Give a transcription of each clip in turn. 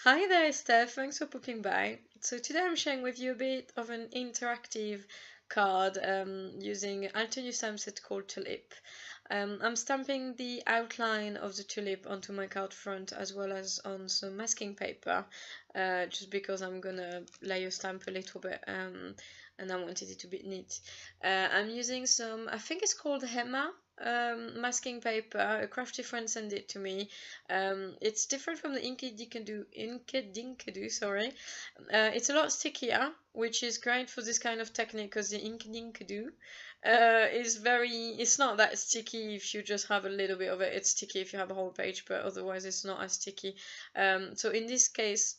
Hi there, Steph. Thanks for popping by. So today I'm sharing with you a bit of an interactive card using Altenew stampset called Tulip. I'm stamping the outline of the tulip onto my card front as well as on some masking paper, just because I'm gonna layer stamp a little bit and I wanted it to be neat. I'm using some, I think it's called henna masking paper. A crafty friend sent it to me. It's different from the Inkedinkadu, sorry. It's a lot stickier, which is great for this kind of technique because the Inkedinkadu it's not that sticky if you just have a little bit of it. It's sticky if you have a whole page, but otherwise it's not as sticky. So in this case,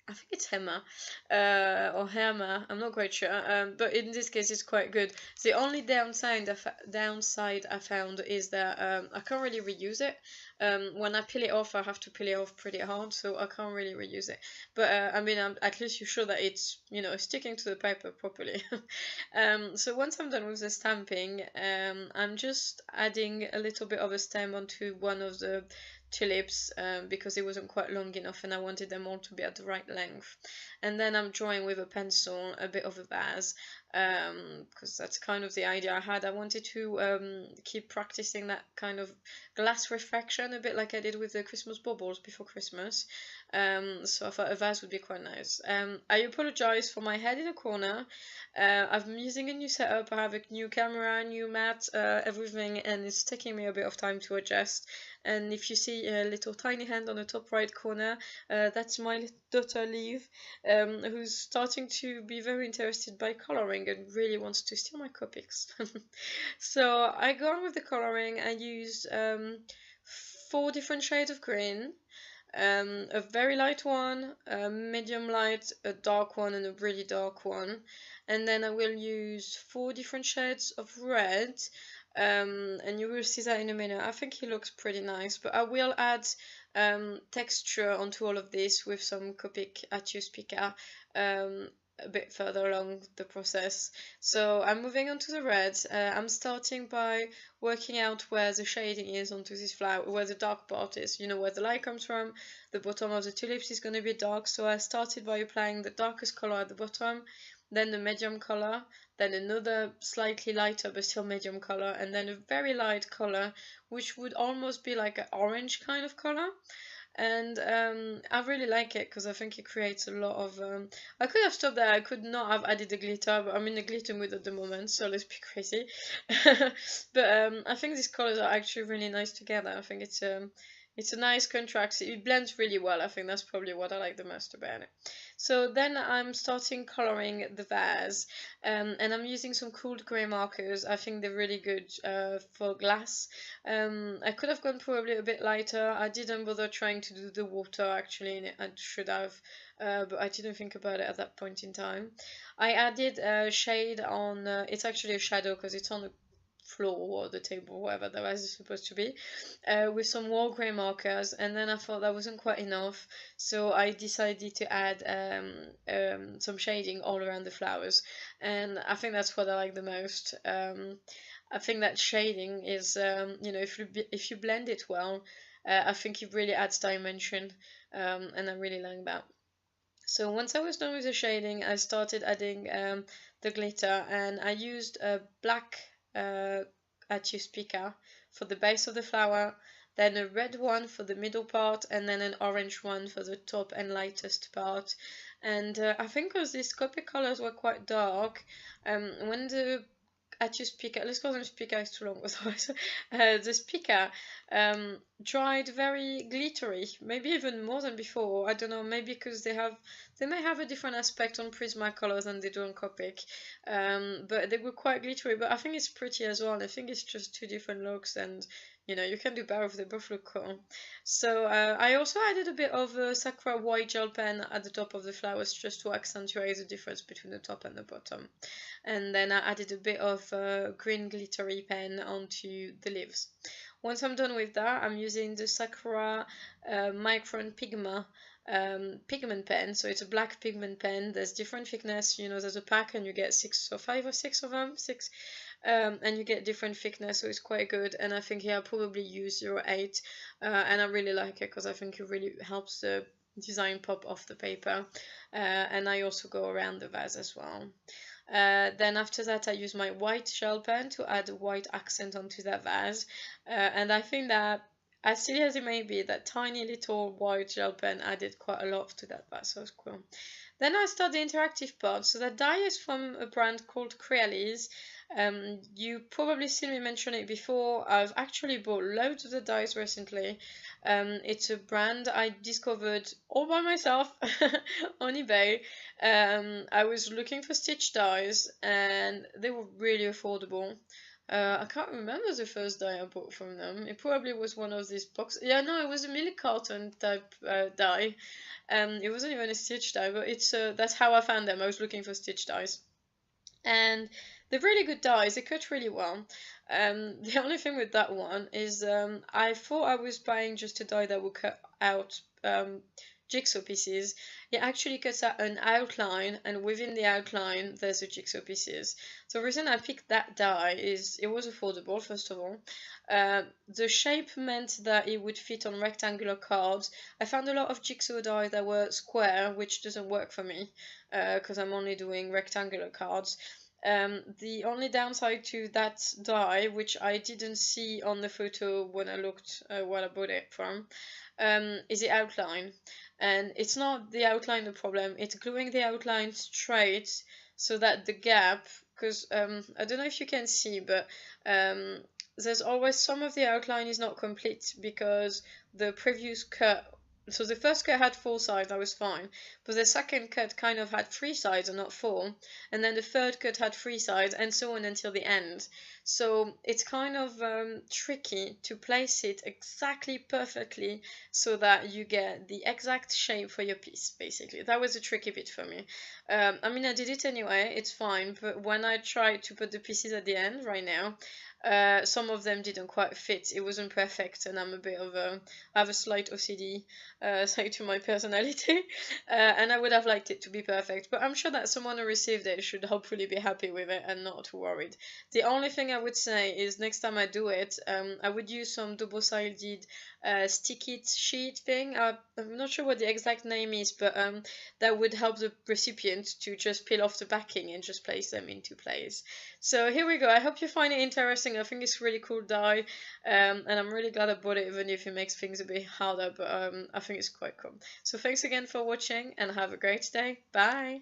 I think it's Hema or Herma, I'm not quite sure, but in this case it's quite good. The only downside I found is that I can't really reuse it. When I peel it off, I have to peel it off pretty hard, so I can't really reuse it. But I mean, at least you're sure that it's, sticking to the paper properly. So once I'm done with the stamping, I'm just adding a little bit of a stem onto one of the tulips because it wasn't quite long enough and I wanted them all to be at the right length. And then I'm drawing with a pencil a bit of a vase because that's kind of the idea I had. I wanted to keep practicing that kind of glass refraction, a bit like I did with the Christmas baubles before Christmas. So I thought a vase would be quite nice. I apologize for my head in a corner. I'm using a new setup. I have a new camera, new mat, everything, and it's taking me a bit of time to adjust. And if you see a little tiny hand on the top right corner, that's my daughter Liv, who's starting to be very interested by coloring and really wants to steal my Copics. So I go on with the coloring. I used 4 different shades of green. A very light one, a medium light, a dark one, and a really dark one. And then I will use 4 different shades of red, and you will see that in a minute. I think he looks pretty nice, but I will add texture onto all of this with some Copic Atius Pica a bit further along the process. So I'm moving on to the red. I'm starting by working out where the shading is onto this flower, where the dark part is, where the light comes from. The bottom of the tulips is going to be dark, so I started by applying the darkest color at the bottom, then the medium color, then another slightly lighter but still medium color, and then a very light color which would almost be like an orange kind of color. And I really like it because I think it creates a lot of I could have stopped there. I could not have added the glitter, but I'm in a glitter mood at the moment, so let's be crazy. But I think these colors are actually really nice together. I think it's a nice contrast. It blends really well. I think that's probably what I like the most about it. So then I'm starting coloring the vase, and I'm using some cooled grey markers. I think they're really good for glass. I could have gone probably a bit lighter. I didn't bother trying to do the water actually in it. I should have, but I didn't think about it at that point in time. I added a shade on, it's actually a shadow because it's on the floor or the table, whatever the vase is supposed to be, with some war grey markers, and then I thought that wasn't quite enough, so I decided to add some shading all around the flowers, and I think that's what I like the most. I think that shading is, if you blend it well, I think it really adds dimension, and I really like that. So once I was done with the shading, I started adding the glitter, and I used a black Atius Pica for the base of the flower, then a red one for the middle part, and then an orange one for the top and lightest part. And I think because these Copic colors were quite dark, when the Atius Pica, let's call them Spica, it's too long otherwise, the Spica dried very glittery, maybe even more than before. I don't know, maybe because they may have a different aspect on Prismacolor than they do on Copic, but they were quite glittery, but I think it's pretty as well. I think it's just 2 different looks, and you can do both, they both look cool. So I also added a bit of Sakura white gel pen at the top of the flowers just to accentuate the difference between the top and the bottom. And then I added a bit of green glittery pen onto the leaves. Once I'm done with that, I'm using the Sakura Micron Pigma pigment pen. So it's a black pigment pen. There's different thickness. There's a pack and you get 5 or 6 of them. 6. And you get different thickness, so it's quite good. And I think here I'll probably use 0.8, and I really like it because I think it really helps the design pop off the paper, and I also go around the vase as well. Then after that I use my white gel pen to add a white accent onto that vase, and I think that, as silly as it may be, that tiny little white gel pen added quite a lot to that vase, so it's cool. Then I start the interactive part. So that die is from a brand called CREALIES. You probably seen me mention it before. I've actually bought loads of the dies recently. It's a brand I discovered all by myself on eBay. I was looking for stitch dies and they were really affordable. I can't remember the first die I bought from them. It probably was one of these boxes. Yeah, no, it was a milk carton type die. It wasn't even a stitch die, but it's that's how I found them. I was looking for stitch dies, and they're really good dies. They cut really well. The only thing with that one is I thought I was buying just a die that would cut out jigsaw pieces. It actually cuts out an outline, and within the outline there's the jigsaw pieces. So the reason I picked that die is it was affordable, first of all. The shape meant that it would fit on rectangular cards. I found a lot of jigsaw die that were square, which doesn't work for me because I'm only doing rectangular cards. The only downside to that die, which I didn't see on the photo when I looked what I bought it from, is the outline. And it's not the outline the problem, it's gluing the outline straight so that the gap, because I don't know if you can see, but there's always some of the outline is not complete because the previous cut, so the first cut had 4 sides, that was fine, but the second cut kind of had 3 sides and not 4, and then the third cut had 3 sides, and so on until the end. So it's kind of tricky to place it exactly perfectly so that you get the exact shape for your piece, basically. That was a tricky bit for me. I mean, I did it anyway, it's fine, but when I tried to put the pieces at the end right now, some of them didn't quite fit. It wasn't perfect, and I'm a bit of a, I have a slight OCD side to my personality, and I would have liked it to be perfect, but I'm sure that someone who received it should hopefully be happy with it and not too worried. The only thing I would say is next time I do it, I would use some double-sided sticky sheet thing. I'm not sure what the exact name is, but that would help the recipient to just peel off the backing and just place them into place. So here we go. I hope you find it interesting. I think it's really cool die, and I'm really glad I bought it, even if it makes things a bit harder, but I think it's quite cool. So thanks again for watching, and have a great day. Bye!